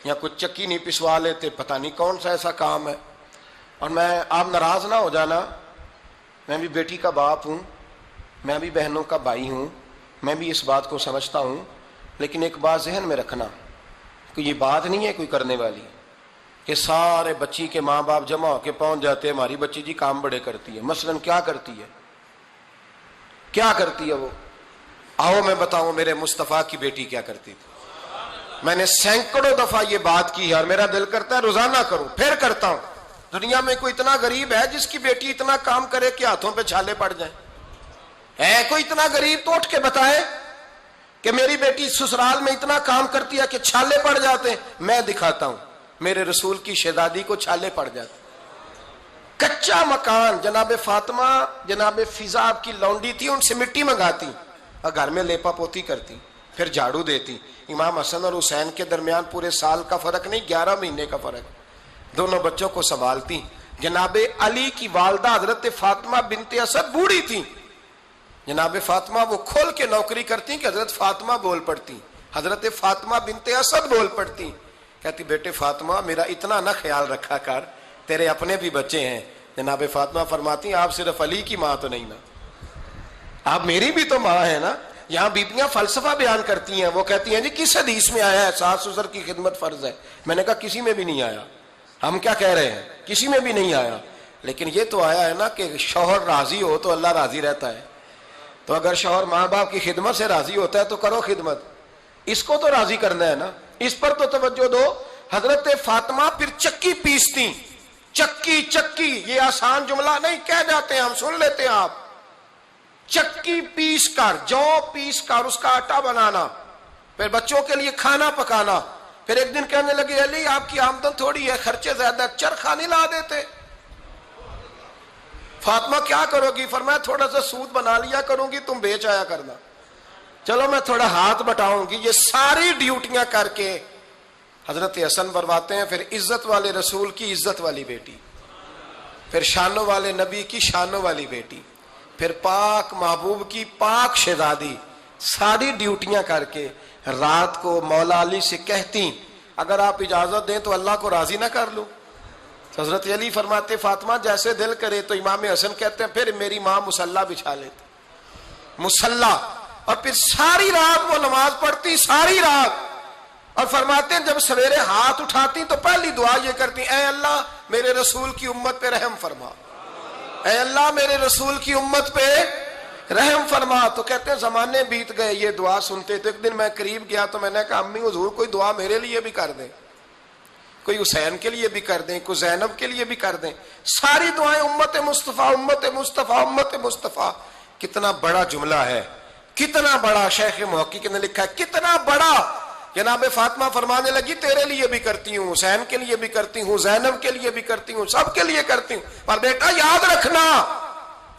یا کچھ چکی نہیں پسوا لیتے, پتہ نہیں کون سا ایسا کام ہے. اور آپ ناراض نہ ہو جانا, میں بھی بیٹی کا باپ ہوں, میں بھی بہنوں کا بھائی ہوں, میں بھی اس بات کو سمجھتا ہوں. لیکن ایک بات ذہن میں رکھنا کہ یہ بات نہیں ہے کوئی کرنے والی کہ سارے بچی کے ماں باپ جمع ہو کے پہنچ جاتے ہیں ہماری بچی جی کام بڑے کرتی ہے. مثلاً کیا کرتی ہے, کیا کرتی ہے وہ؟ آؤ میں بتاؤں میرے مصطفیٰ کی بیٹی کیا کرتی تھی. میں نے سینکڑوں دفعہ یہ بات کی اور میرا دل کرتا ہے روزانہ کروں, پھر کرتا ہوں. دنیا میں کوئی اتنا غریب ہے جس کی بیٹی اتنا کام کرے کہ ہاتھوں پہ چھالے پڑ جائیں؟ ہے کوئی اتنا غریب تو اٹھ کے بتائے کہ میری بیٹی سسرال میں اتنا کام کرتی ہے کہ چھالے پڑ جاتے ہیں. میں دکھاتا ہوں, میرے رسول کی شہزادی کو چھالے پڑ جاتے. کچا مکان, جناب فاطمہ جناب فضا آپ کی لونڈی تھی, ان سے مٹی منگاتی اور گھر میں لیپا پوتی کرتی, پھر جھاڑو دیتی. امام حسن اور حسین کے درمیان پورے سال کا فرق نہیں, 11 مہینے کا فرق. دونوں بچوں کو سنبھالتی. جناب علی کی والدہ حضرت فاطمہ بنت اسد بوڑھی تھی. جناب فاطمہ وہ کھول کے نوکری کرتی کہ حضرت فاطمہ بول پڑتی, حضرت فاطمہ بنت اسد بول پڑتی. کہتی بیٹے فاطمہ میرا اتنا نہ خیال رکھا کر, تیرے اپنے بھی بچے ہیں. جناب فاطمہ فرماتی آپ صرف علی کی ماں تو نہیں نا, آپ میری بھی تو ماں ہے نا. یہاں بیبیاں فلسفہ بیان کرتی ہیں, وہ کہتی ہیں جی کس حدیث میں آیا ہے ساس سسر کی خدمت فرض ہے؟ میں نے کہا کسی میں بھی نہیں آیا. ہم کیا کہہ رہے ہیں, کسی میں بھی نہیں آیا. لیکن یہ تو آیا ہے نا کہ شوہر راضی ہو تو اللہ راضی رہتا ہے. تو اگر شوہر ماں باپ کی خدمت سے راضی ہوتا ہے تو کرو خدمت, اس کو تو راضی کرنا ہے نا, اس پر تو توجہ دو. حضرت فاطمہ پھر چکی پیستی. چکی چکی یہ آسان جملہ نہیں, کہہ جاتے ہیں ہم, سن لیتے ہیں آپ. چکی پیس کر, جو پیس کر اس کا آٹا بنانا, پھر بچوں کے لیے کھانا پکانا. پھر ایک دن کہنے لگے علی آپ کی آمدن تھوڑی ہے, خرچے زیادہ, چرخا نہیں لا دیتے. فاطمہ کیا کرو گی؟ فرمایا تھوڑا سا سود بنا لیا کروں گی, تم بیچ آیا کرنا. چلو میں تھوڑا ہاتھ بٹاؤں گی. یہ ساری ڈیوٹیاں کر کے حضرت حسن فرماتے ہیں پھر عزت والے رسول کی عزت والی بیٹی، پھر شانوں والے نبی کی شانوں والی بیٹی، پھر پاک محبوب کی پاک شہزادی، ساری ڈیوٹیاں کر کے رات کو مولا علی سے کہتی اگر آپ اجازت دیں تو اللہ کو راضی نہ کر لوں؟ حضرت علی فرماتے فاطمہ جیسے دل کرے۔ تو امام حسن کہتے ہیں پھر میری ماں مصلی بچھا لیتی، مصلی، اور پھر ساری رات وہ نماز پڑھتی، ساری رات، اور فرماتے ہیں جب سویرے ہاتھ اٹھاتی تو پہلی دعا یہ کرتی اے اللہ میرے رسول کی امت پہ رحم فرما، اے اللہ میرے رسول کی امت پہ رحم فرما۔ تو کہتے ہیں زمانے بیت گئے یہ دعا سنتے تو ایک دن میں قریب گیا تو میں نے کہا امی حضور کوئی دعا میرے لیے بھی کر دیں، کوئی حسین کے لیے بھی کر دیں، کوئی زینب کے لیے بھی کر دیں، ساری دعائیں امت مصطفیٰ امت مصطفیٰ امت مصطفیٰ۔ کتنا بڑا جملہ ہے، کتنا بڑا، شیخ محقق نے لکھا ہے کتنا بڑا۔ جناب فاطمہ فرمانے لگی تیرے لیے بھی کرتی ہوں، حسین کے لیے بھی کرتی ہوں، زینب کے لیے بھی کرتی ہوں، سب کے لیے کرتی ہوں، پر بیٹا یاد رکھنا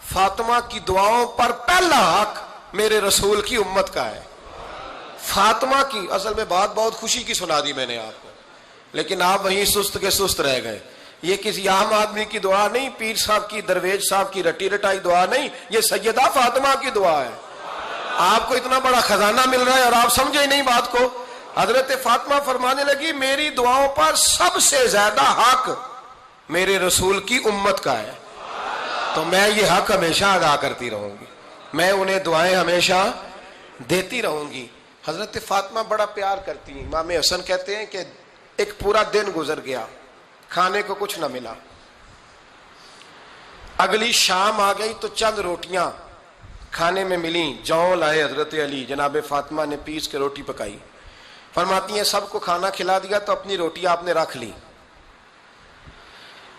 فاطمہ کی دعاؤں پر پہلا حق میرے رسول کی امت کا ہے۔ فاطمہ کی، اصل میں بات بہت خوشی کی سنا دی میں نے آپ کو، لیکن آپ وہیں سست کے سست رہ گئے۔ یہ کسی عام آدمی کی دعا نہیں، پیر صاحب کی، درویش صاحب کی رٹی رٹائی دعا نہیں، یہ سیدہ فاطمہ کی دعا ہے۔ آپ کو اتنا بڑا خزانہ مل رہا ہے اور آپ سمجھے ہی نہیں بات کو۔ حضرت فاطمہ فرمانے لگی میری دعاؤں پر سب سے زیادہ حق میرے رسول کی امت کا ہے، تو میں یہ حق ہمیشہ ادا کرتی رہوں گی، میں انہیں دعائیں ہمیشہ دیتی رہوں گی۔ حضرت فاطمہ بڑا پیار کرتی ہیں۔ امام حسن کہتے ہیں کہ ایک پورا دن گزر گیا، کھانے کو کچھ نہ ملا، اگلی شام آ گئی تو چند روٹیاں کھانے میں ملیں، جوں لائے حضرت علی، جناب فاطمہ نے پیس کے روٹی پکائی، فرماتی ہیں سب کو کھانا کھلا دیا تو اپنی روٹی آپ نے رکھ لی۔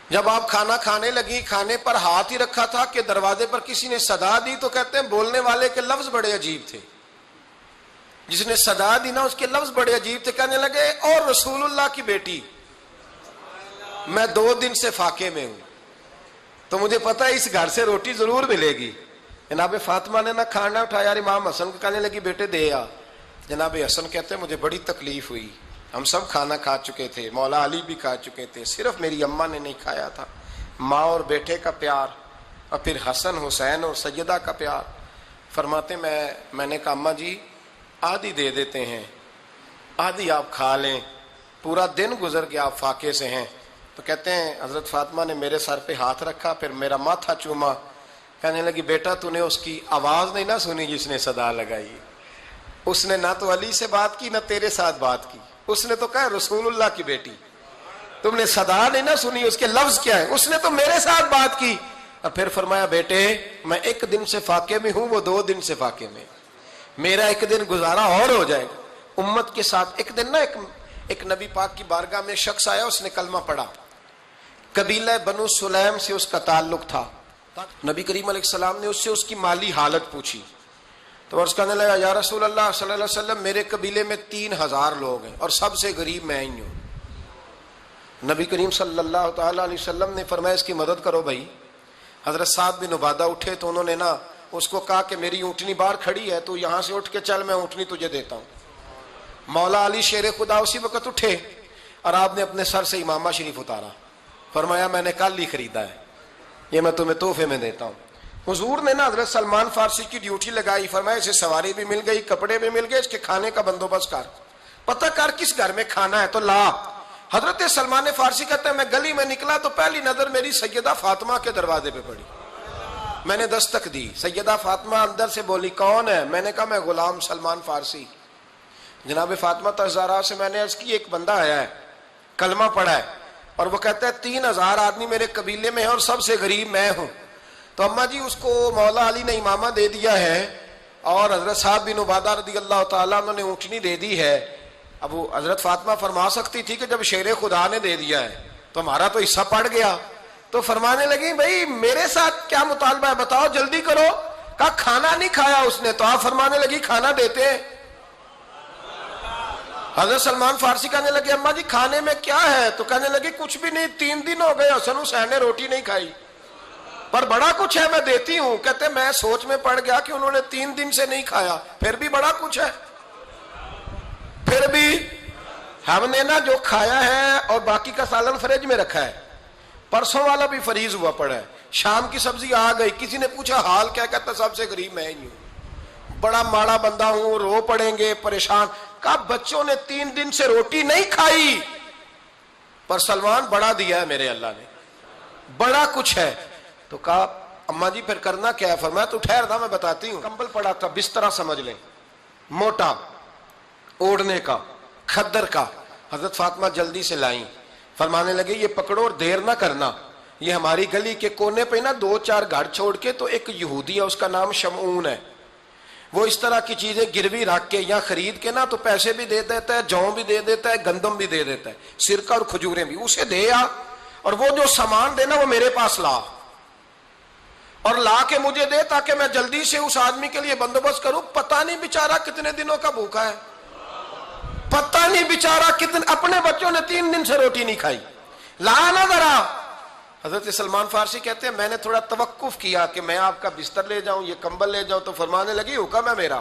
جب آپ کھانا کھانے لگی، کھانے پر ہاتھ ہی رکھا تھا کہ دروازے پر کسی نے صدا دی، تو کہتے ہیں بولنے والے کے لفظ بڑے عجیب تھے، جس نے صدا دی نا اس کے لفظ بڑے عجیب تھے، کہنے لگے اور رسول اللہ کی بیٹی میں 2 دن سے فاقے میں ہوں، تو مجھے پتا ہے اس گھر سے روٹی ضرور ملے گی۔ جناب فاطمہ نے نہ کھانا اٹھایا، امام حسن کو کہنے لگی بیٹے دے آ۔ جناب حسن کہتے ہیں مجھے بڑی تکلیف ہوئی، ہم سب کھانا کھا چکے تھے، مولا علی بھی کھا چکے تھے، صرف میری اماں نے نہیں کھایا تھا۔ ماں اور بیٹے کا پیار، اور پھر حسن حسین اور سیدہ کا پیار۔ فرماتے میں نے کہا اماں جی آدھی دے دیتے ہیں، آدھی آپ کھا لیں، پورا دن گزر گیا آپ فاقے سے ہیں۔ تو کہتے ہیں حضرت فاطمہ نے میرے سر پہ ہاتھ رکھا، پھر میرا ماتھا چوما، کہنے لگی بیٹا تو نے اس کی آواز نہیں نہ سنی جس نے صدا لگائی، اس نے نہ تو علی سے بات کی نہ تیرے ساتھ بات کی، اس نے تو کہا رسول اللہ کی بیٹی، تم نے صدا نہیں نہ سنی، اس کے لفظ کیا ہے، اس نے تو میرے ساتھ بات کی۔ اور پھر فرمایا بیٹے میں 1 دن سے فاقے میں ہوں، وہ 2 دن سے فاقے میں، میرا 1 دن گزارا اور ہو جائے گا امت کے ساتھ۔ ایک دن نا ایک نبی پاک کی بارگاہ میں شخص آیا، اس نے کلمہ پڑھا، قبیلہ بنو سلیم سے اس کا تعلق تھا۔ نبی کریم علیہ السلام نے اس سے اس کی مالی حالت پوچھی، تو عرض کرنے لگا یا رسول اللہ صلی اللہ علیہ وسلم میرے قبیلے میں 3000 لوگ ہیں اور سب سے غریب میں ہی ہوں۔ نبی کریم صلی اللہ تعالی علیہ وسلم نے فرمایا اس کی مدد کرو بھائی۔ حضرت سعد بن عبادہ اٹھے تو انہوں نے نا اس کو کہا کہ میری اونٹنی باہر کھڑی ہے تو یہاں سے اٹھ کے چل، میں اونٹنی تجھے دیتا ہوں۔ مولا علی شیر خدا اسی وقت اٹھے اور آپ نے اپنے سر سے امامہ شریف اتارا، فرمایا میں نے کل ہی خریدا ہے، یہ میں تمہیں تحفے میں دیتا ہوں۔ حضور نے نا حضرت سلمان فارسی کی ڈیوٹی لگائی، فرمایا اسے سواری بھی مل گئی، کپڑے بھی مل گئے، اس کے کھانے کا بندوبست کر، پتہ کر کس گھر میں کھانا ہے تو لا۔ حضرت سلمان فارسی کہتے ہیں میں گلی میں نکلا تو پہلی نظر میری سیدہ فاطمہ کے دروازے پہ پڑی، میں نے دستک دی، سیدہ فاطمہ اندر سے بولی کون ہے؟ میں نے کہا میں غلام سلمان فارسی۔ جناب فاطمہ تزارا سے میں نے عرض کی ایک بندہ آیا ہے، کلمہ پڑھا ہے، اور وہ کہتا ہے 3000 آدمی میرے قبیلے میں ہیں اور سب سے غریب میں ہوں۔ تو اماں جی اس کو مولا علی نے امامہ دے دیا ہے اور حضرت صاحب بن عبادہ رضی اللہ تعالیٰ عنہ نے اونٹنی دے دی ہے۔ اب وہ حضرت فاطمہ فرما سکتی تھی کہ جب شیر خدا نے دے دیا ہے تو ہمارا تو حصہ پڑ گیا، تو فرمانے لگی بھائی میرے ساتھ کیا مطالبہ ہے بتاؤ جلدی کرو۔ کہا کھانا نہیں کھایا اس نے، تو آپ فرمانے لگی کھانا دیتے ہیں۔ حضرت سلمان فارسی کہنے لگے اماں جی کھانے میں کیا ہے؟ تو کہنے لگی کچھ بھی نہیں، 3 دن ہو گئے حسن حسین نے روٹی نہیں کھائی، پر بڑا کچھ ہے میں دیتی ہوں۔ کہتے میں سوچ میں پڑ گیا کہ انہوں نے 3 دن سے نہیں کھایا، پھر بھی بڑا کچھ ہے، پھر بھی ہم نے نا جو کھایا ہے اور باقی کا سالن فریج میں رکھا ہے، پرسوں والا بھی فریز ہوا پڑا ہے، شام کی سبزی آ گئی، کسی نے پوچھا حال کیا، کہتا سب سے غریب میں ہی ہوں، بڑا ماڑا بندہ ہوں، رو پڑیں گے، پریشان۔ کہا بچوں نے 3 دن سے روٹی نہیں کھائی، پر سلمان بڑا دیا ہے میرے اللہ نے، بڑا کچھ ہے۔ تو کہا اماں جی پھر کرنا کیا ہے؟ فرمایا تو ٹھہر دا میں بتاتی ہوں۔ کمبل پڑا تھا، بسترا سمجھ لیں، موٹا، اوڑھنے کا، کھدر کا۔ حضرت فاطمہ جلدی سے لائیں، فرمانے لگے یہ پکڑو اور دیر نہ کرنا، یہ ہماری گلی کے کونے پہ نا 2-4 گھر چھوڑ کے تو ایک یہودی ہے، اس کا نام شمعون ہے، وہ اس طرح کی چیزیں گروی رکھ کے یا خرید کے نا تو پیسے بھی دے دیتا ہے، جوں بھی دے دیتا ہے، گندم بھی دے دیتا ہے، سرکہ اور کھجوریں بھی، اسے دے آ، اور وہ جو سامان دینا وہ میرے پاس لا، اور لا کے مجھے دے تاکہ میں جلدی سے اس آدمی کے لیے بندوبست کروں۔ پتہ نہیں بیچارہ کتنے دنوں کا بھوکا ہے، پتہ نہیں بیچارہ کتنے، اپنے بچوں نے 3 دن سے روٹی نہیں کھائی، لا نہ ذرا۔ حضرت سلمان فارسی کہتے ہیں میں نے تھوڑا توقف کیا کہ میں آپ کا بستر لے جاؤں، یہ کمبل لے جاؤں، تو فرمانے لگی حکم ہے میرا،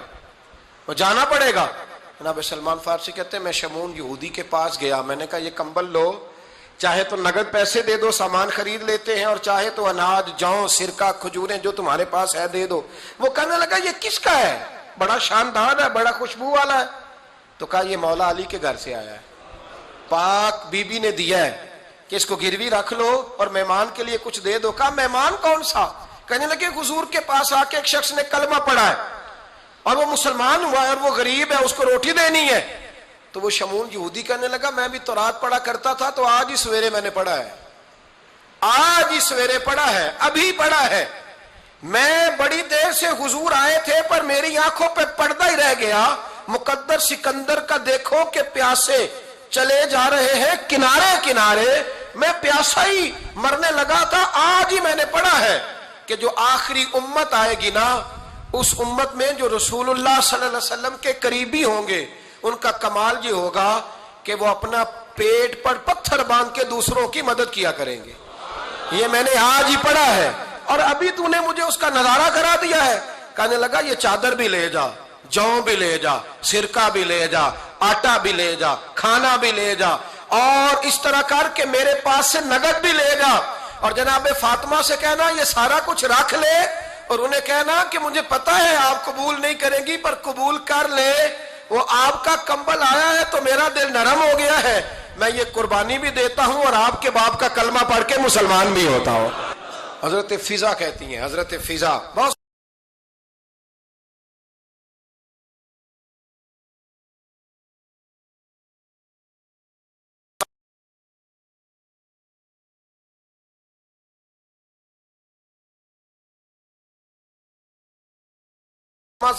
وہ جانا پڑے گا۔ جناب سلمان فارسی کہتے ہیں میں شمعون یہودی کے پاس گیا، میں نے کہا یہ کمبل لو، چاہے تو نگد پیسے دے دو، سامان خرید لیتے ہیں، اور چاہے تو اناج، جوں، سرکہ، کھجوریں جو تمہارے پاس ہے دے دو۔ وہ کہنے لگا یہ کس کا ہے؟ بڑا شاندار ہے، بڑا خوشبو والا ہے۔ تو کہا یہ مولا علی کے گھر سے آیا ہے، پاک بی بی نے دیا ہے کہ اس کو گروی رکھ لو اور مہمان کے لیے کچھ دے دو۔ کہا مہمان کون سا؟ کہنے لگے حضور کے پاس آ کے ایک شخص نے کلمہ پڑھا ہے اور وہ مسلمان ہوا ہے اور وہ غریب ہے، اس کو روٹی دینی ہے۔ تو وہ شمعون یہودی کہنے لگا میں بھی تورات پڑھا کرتا تھا، تو آج ہی سویرے میں نے پڑھا ہے، آج ہی سویرے پڑھا ہے، ابھی پڑھا ہے، میں بڑی دیر سے حضور آئے تھے پر میری آنکھوں پہ پردہ ہی رہ گیا، مقدر سکندر کا دیکھو کہ پیاسے چلے جا رہے ہیں کنارے کنارے، میں پیاسا ہی مرنے لگا تھا، آج ہی میں نے پڑھا ہے کہ جو آخری امت آئے گی نا، اس امت میں جو رسول اللہ صلی اللہ علیہ وسلم کے قریبی ہوں گے، ان کا کمال یہ ہوگا کہ وہ اپنا پیٹ پر پتھر باندھ کے دوسروں کی مدد کیا کریں گے۔ یہ میں نے آج ہی پڑھا ہے اور ابھی تو نے مجھے اس کا نظارہ کرا دیا ہے۔ کہنے لگا یہ چادر بھی لے جا، جوں بھی لے جا، سرکہ بھی لے جا، آٹا بھی لے جا، کھانا بھی لے جا، اور اس طرح کر کے میرے پاس سے نگد بھی لے جا، اور جناب فاطمہ سے کہنا یہ سارا کچھ رکھ لے، اور انہیں کہنا کہ مجھے پتا ہے آپ قبول نہیں کریں گی پر قبول کر لے، وہ آپ کا کمبل آیا ہے تو میرا دل نرم ہو گیا ہے، میں یہ قربانی بھی دیتا ہوں اور آپ کے باپ کا کلمہ پڑھ کے مسلمان بھی ہوتا ہوں۔ حضرت فضا کہتی ہیں، حضرت فضا بہت سے،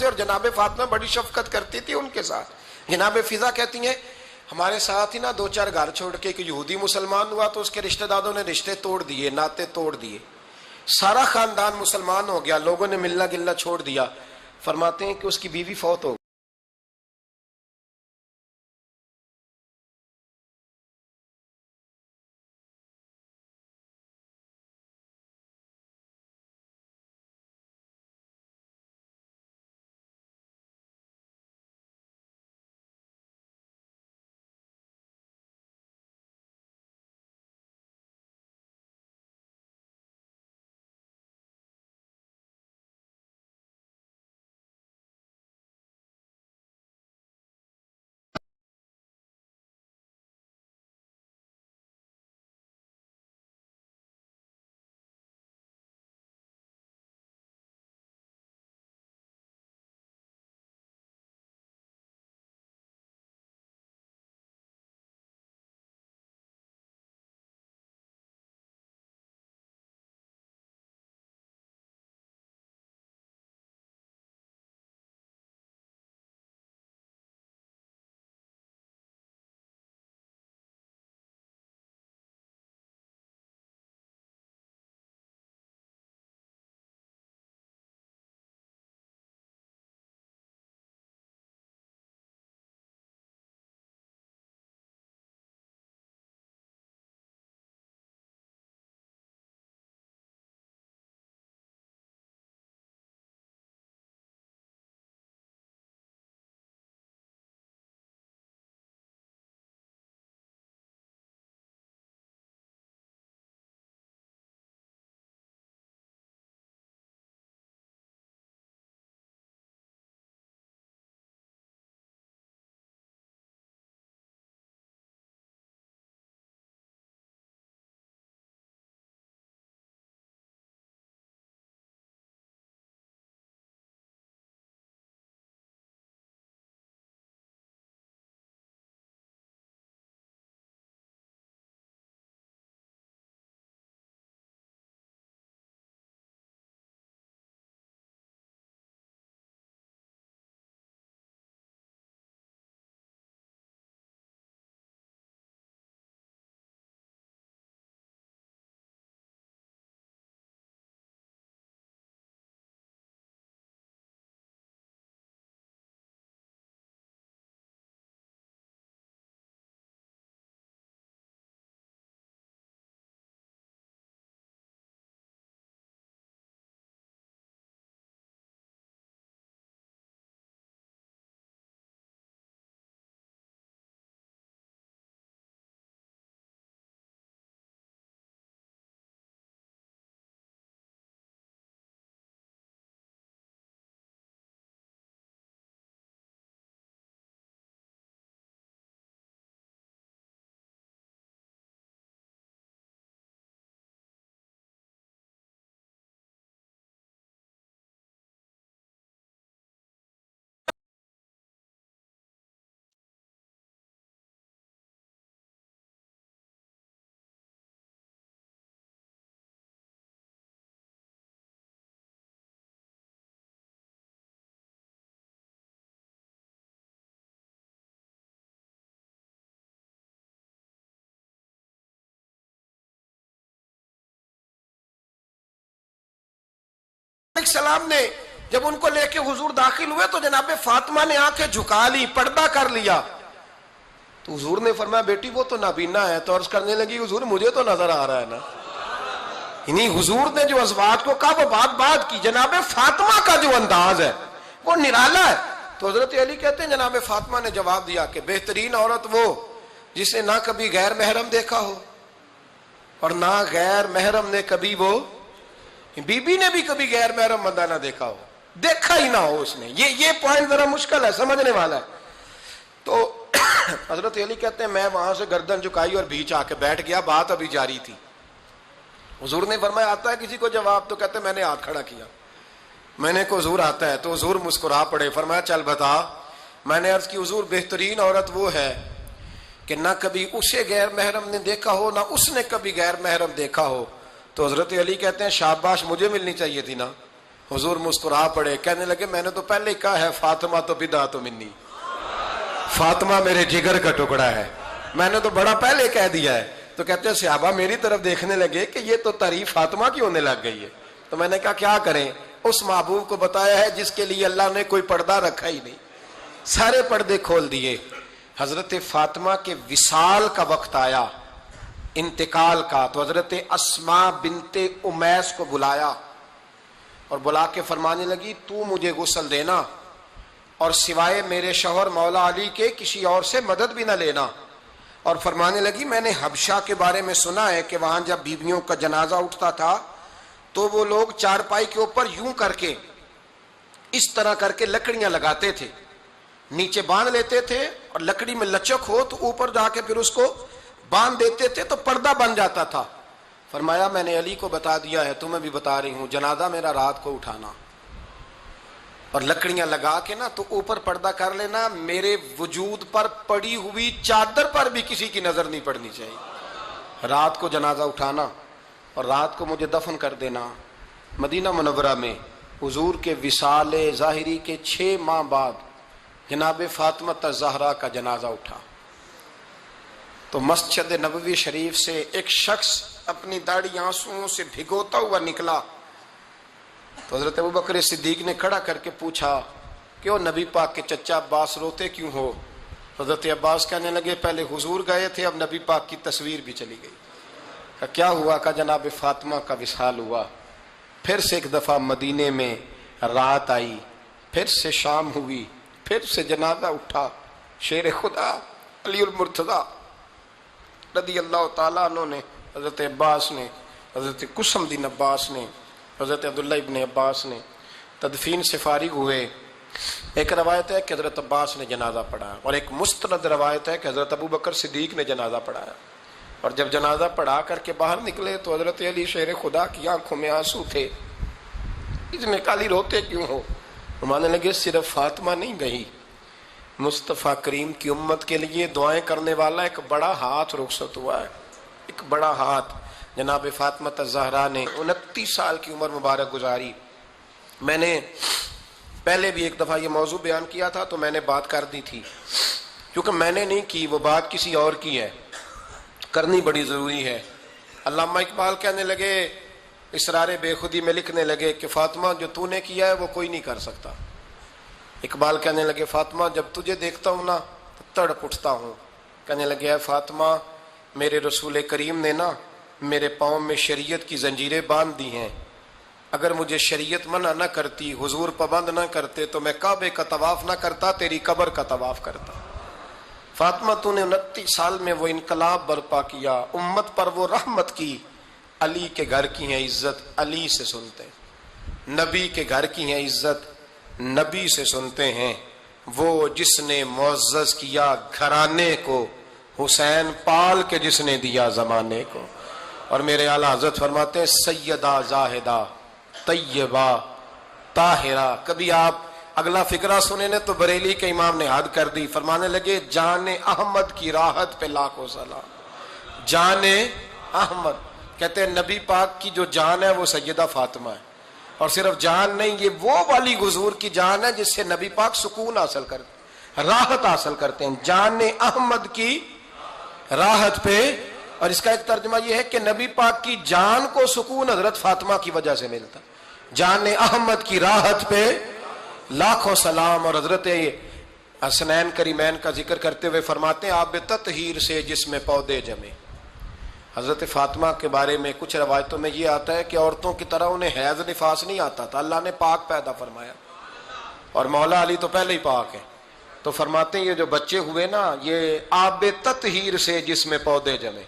اور جناب فاطمہ بڑی شفقت کرتی تھی ان کے ساتھ۔ جناب فضا کہتی ہیں ہمارے ساتھ ہی نا 2-4 گھر چھوڑ کے ایک یہودی مسلمان ہوا تو اس کے رشتہ داروں نے رشتے توڑ دیے، ناطے توڑ دیے، سارا خاندان مسلمان ہو گیا، لوگوں نے ملنا گلنا چھوڑ دیا۔ فرماتے ہیں کہ اس کی بیوی فوت ہو علیہ السلام نے جب ان کو لے کے حضور داخل ہوئے تو جناب فاطمہ نے آنکھیں جھکا لی، پردہ کر لیا. تو حضور نے فرمایا بیٹی وہ تو نابینا ہے. تو عرض کرنے لگی حضور مجھے تو نظر آ رہا ہے نا. یعنی حضور نے جو ازواج کو کہا وہ بات کی. جناب فاطمہ کا جو انداز ہے وہ نرالا ہے. تو حضرت علی کہتے ہیں جناب فاطمہ نے جواب دیا کہ بہترین عورت وہ جس نے نہ کبھی غیر محرم دیکھا ہو اور نہ غیر محرم نے کبھی، وہ بی بی نے بھی کبھی غیر محرم بندہ نہ دیکھا ہو، دیکھا ہی نہ ہو اس نے. یہ پوائنٹ ذرا مشکل ہے، سمجھنے والا ہے. تو حضرت علی کہتے ہیں میں وہاں سے گردن جھکائی اور بیچ آ کے بیٹھ گیا. بات ابھی جاری تھی. حضور نے فرمایا آتا ہے کسی کو جواب؟ تو کہتے ہیں میں نے ہاتھ کھڑا کیا. میں نے کو حضور آتا ہے. تو حضور مسکرا پڑے. فرمایا چل بتا. میں نے عرض کی حضور بہترین عورت وہ ہے کہ نہ کبھی اسے غیر محرم نے دیکھا ہو نہ اس نے کبھی غیر محرم دیکھا ہو. تو حضرت علی کہتے ہیں شاباش مجھے ملنی چاہیے تھی نا. حضور مسکرا پڑے. کہنے لگے میں نے تو پہلے ہی کہا ہے فاطمہ تو بدعت منی، فاطمہ میرے جگر کا ٹکڑا ہے، میں نے تو بڑا پہلے کہہ دیا ہے. تو کہتے ہیں صحابہ میری طرف دیکھنے لگے کہ یہ تو تعریف فاطمہ کی ہونے لگ گئی ہے. تو میں نے کہا کیا کریں، اس محبوب کو بتایا ہے جس کے لیے اللہ نے کوئی پردہ رکھا ہی نہیں، سارے پردے کھول دیے. حضرت فاطمہ کے وصال کا وقت آیا، انتقال کا. تو حضرت اسماء بنت امیس کو بلایا اور بلا کے فرمانے لگی تو مجھے غسل دینا اور سوائے میرے شوہر مولا علی کے کسی اور سے مدد بھی نہ لینا. اور فرمانے لگی میں نے حبشہ کے بارے میں سنا ہے کہ وہاں جب بیویوں کا جنازہ اٹھتا تھا تو وہ لوگ چارپائی کے اوپر یوں کر کے اس طرح کر کے لکڑیاں لگاتے تھے، نیچے باندھ لیتے تھے اور لکڑی میں لچک ہو تو اوپر جا کے پھر اس کو باندھ دیتے تھے تو پردہ بن جاتا تھا. فرمایا میں نے علی کو بتا دیا ہے، تمہیں بھی بتا رہی ہوں، جنازہ میرا رات کو اٹھانا اور لکڑیاں لگا کے نا تو اوپر پردہ کر لینا، میرے وجود پر پڑی ہوئی چادر پر بھی کسی کی نظر نہیں پڑنی چاہیے. رات کو جنازہ اٹھانا اور رات کو مجھے دفن کر دینا. مدینہ منورہ میں حضور کے وصال ظاہری کے 6 ماہ بعد جناب فاطمہ الزہرا کا جنازہ اٹھا. تو مسجد نبوی شریف سے ایک شخص اپنی داڑھی آنسوؤں سے بھگوتا ہوا نکلا. تو حضرت ابوبکر صدیق نے کھڑا کر کے پوچھا کہ وہ نبی پاک کے چچا عباس روتے کیوں ہو؟ حضرت عباس کہنے لگے پہلے حضور گئے تھے اب نبی پاک کی تصویر بھی چلی گئی. کہ کیا ہوا؟ کہ جناب فاطمہ کا وصال ہوا. پھر سے ایک دفعہ مدینے میں رات آئی، پھر سے شام ہوئی، پھر سے جنازہ اٹھا. شیر خدا علی المرتضی رضی اللہ تعالیٰ عنہ نے، حضرت عباس نے، حضرت قسم دین عباس نے، حضرت عبداللہ ابن عباس نے تدفین سے فارغ ہوئے. ایک روایت ہے کہ حضرت عباس نے جنازہ پڑھایا اور ایک مستند روایت ہے کہ حضرت ابوبکر صدیق نے جنازہ پڑھایا. اور جب جنازہ پڑھا کر کے باہر نکلے تو حضرت علی شیر خدا کی آنکھوں میں آنسو تھے. اتنے کالی روتے کیوں ہو؟ مانے لگے صرف فاطمہ نہیں گئی، مصطفیٰ کریم کی امت کے لیے دعائیں کرنے والا ایک بڑا ہاتھ رخصت ہوا ہے. ایک بڑا ہاتھ جناب فاطمہ الزہرا نے 29 سال کی عمر مبارک گزاری. میں نے پہلے بھی ایک دفعہ یہ موضوع بیان کیا تھا تو میں نے بات کر دی تھی، کیونکہ میں نے نہیں کی، وہ بات کسی اور کی ہے، کرنی بڑی ضروری ہے. علامہ اقبال کہنے لگے، اسرار بے خودی میں لکھنے لگے کہ فاطمہ جو تو نے کیا ہے وہ کوئی نہیں کر سکتا. اقبال کہنے لگے فاطمہ جب تجھے دیکھتا ہوں نا تو تڑپ اٹھتا ہوں. کہنے لگے اے فاطمہ میرے رسول کریم نے نا میرے پاؤں میں شریعت کی زنجیریں باندھ دی ہیں، اگر مجھے شریعت منع نہ کرتی، حضور پابند نہ کرتے تو میں کعبے کا طواف نہ کرتا، تیری قبر کا طواف کرتا. فاطمہ تو نے 29 سال میں وہ انقلاب برپا کیا، امت پر وہ رحمت کی. علی کے گھر کی ہیں عزت علی سے سنتے، نبی کے گھر کی ہیں عزت نبی سے سنتے ہیں. وہ جس نے معزز کیا گھرانے کو، حسین پال کے جس نے دیا زمانے کو. اور میرے اعلیٰ حضرت فرماتے ہیں سیدہ زاہدہ طیبہ طاہرہ. کبھی آپ اگلا فقرہ سنے نے تو بریلی کے امام نے حد کر دی، فرمانے لگے جان احمد کی راحت پہ لاکھوں سلام. جان احمد کہتے ہیں نبی پاک کی جو جان ہے وہ سیدہ فاطمہ ہے. اور صرف جان نہیں، یہ وہ والی حضور کی جان ہے جس سے نبی پاک سکون حاصل کرتے، راحت حاصل کرتے ہیں. جان احمد کی راحت پہ. اور اس کا ایک ترجمہ یہ ہے کہ نبی پاک کی جان کو سکون حضرت فاطمہ کی وجہ سے ملتا. جان احمد کی راحت پہ لاکھوں سلام. اور حضرت حسنین کریمین کا ذکر کرتے ہوئے فرماتے ہیں آب تطہیر سے جس میں پودے جمے. حضرت فاطمہ کے بارے میں کچھ روایتوں میں یہ آتا ہے کہ عورتوں کی طرح انہیں حیض نفاس نہیں آتا تھا, اللہ نے پاک پیدا فرمایا, اور مولا علی تو پہلے ہی پاک ہے. تو فرماتے ہیں یہ جو بچے ہوئے نا, یہ آب تطہیر سے جس میں پودے جمے.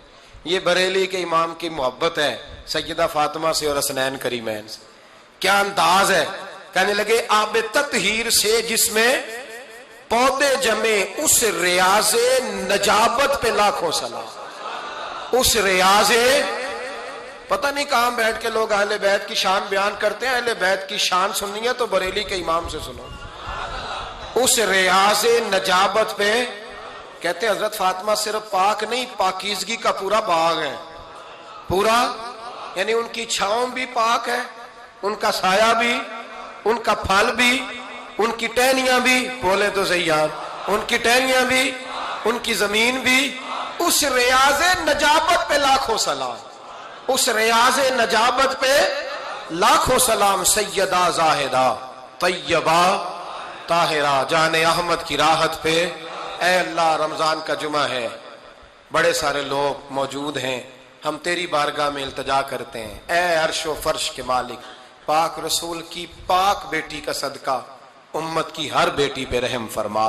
یہ بریلی کے امام کی محبت ہے سیدہ فاطمہ سے اور حسنین کریمین سے. کیا انداز ہے, کہنے لگے آب تطہیر سے جس میں پودے جمے, اس ریاض نجابت پہ لاکھوں سلام. اس ریاض, پتہ نہیں کہاں بیٹھ کے لوگ اہل بیت کی شان بیان کرتے ہیں, اہل بیت کی شان سننی ہے تو بریلی کے امام سے سنو. اس ریاض نجابت پہ کہتے ہیں حضرت فاطمہ صرف پاک نہیں, پاکیزگی کا پورا باغ ہے, پورا, یعنی ان کی چھاؤں بھی پاک ہے, ان کا سایہ بھی, ان کا پھل بھی, ان کی ٹہنیاں بھی, بولے تو صحیح یار, ان کی ٹہنیاں بھی, ان کی زمین بھی. اس ریاض نجابت پہ لاکھوں سلام, اس ریاض نجابت پہ لاکھوں سلام. سیدہ زاہدہ طیبہ طاہرہ جان احمد کی راحت پہ. اے اللہ, رمضان کا جمعہ ہے, بڑے سارے لوگ موجود ہیں, ہم تیری بارگاہ میں التجا کرتے ہیں. اے عرش و فرش کے مالک, پاک رسول کی پاک بیٹی کا صدقہ امت کی ہر بیٹی پہ رحم فرما.